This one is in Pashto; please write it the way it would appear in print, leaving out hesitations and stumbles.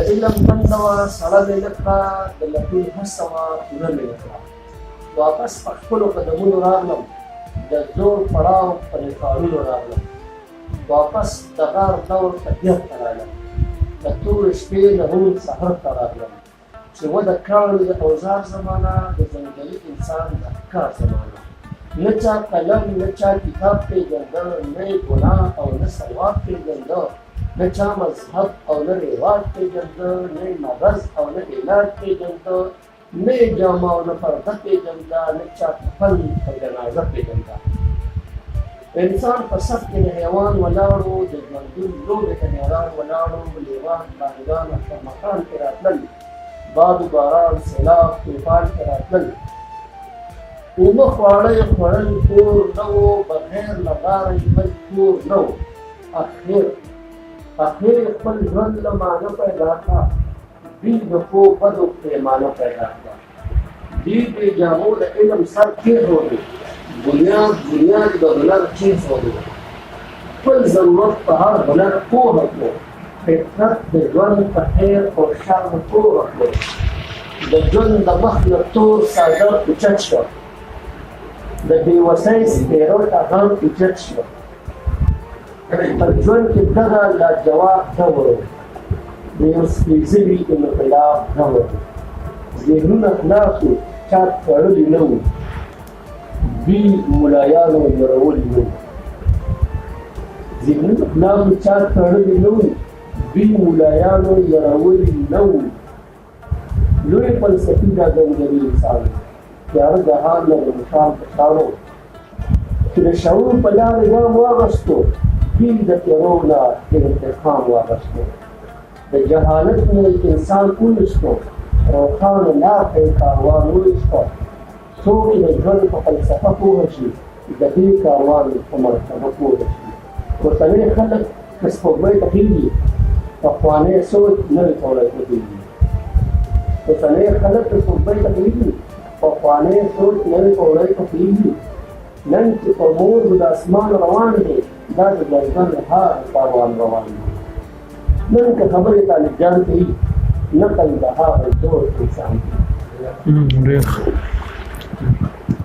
علم بنده وه سړه مې نه کړه د لټون هڅه وه پوره مې نه کړه واپس په خپلو قدمونو راغلم د زور پړاو په ریکارډونو راغلم واپس د غار دور طبیعت ته راغلم د تورې شپې نه هم سحر ته راغلم چې و د کاڼو د اوزار زمانه د ځنګلي انسان د ښکار زمانه نه چا قلم نه چا کتاب پېژنده نه یې ګناه او نه ثواب پېژنده نه چا مذهب او نه رواج پېژنده نه یې مغز او نه علاج پېژنده نه یې جامه او نه پرده پېژنده نه چا کفن په جنازه پېژنده انسان په صف کې د حیوان ولاړو د ژوندون لوبې ته حیران ولاړو لیوان بانګان او شرمخان کې راتلل باد و باران سیلاب طوفان کې راتلل اوبه خواړه یې خوړل کور نه و بغیر له غاره یې بل کور نه و اخر یې خپل ژوند له معنه پیدا کړه دوی د ښو بدو پیمانه پیدا کړه دوی بې جامو د علم سر کېښودو بنیاد د هنر کېښودو خپل ضرورت په هر هنر پوهه کړو فطرت د ژوند په خیر او شر پوهه کړو د ژوند د مخ نه تور څادر اوچت شوه د بېوسۍ سپېرو ټغر اوچت شوه په ژوند کې دغه لاجواب دور د یو سپېڅلي انقلاب دور ذهنونه خلاص وو چا تړلي نه وو دوی ملایانو یرولي نه وو ذهنونه خلاص وو چا تړلي نه وو دوی ملایانو یرولي نه وو لوی فلسفي دا ځنګلي انسان تیاره جهان نه د مشال په شان و چې د شعور په لارې ګام واغېستو دوی د تیرو نه انتقام واغېستو د جهالت نه انسان وویستو روښانه لار ته یې کاروان وویسته څوک چې د ژوند په فلسفه پوه شي د دې کاروان په مرتبه پوه شي اوسني خلک که سپوږمۍ ته خېږي پخوانی سوچ نوې کولی پوهېږي اوسني خلک که سپوږمۍ ته خېږي پخوانی سوچ نوې کولی پوهېږي نن چې په مور د اسمان روان دی دا د ژوند هر کاروان روان دی نن که خبرې طالب جان کوي نقل د هغه زوړ انسان دی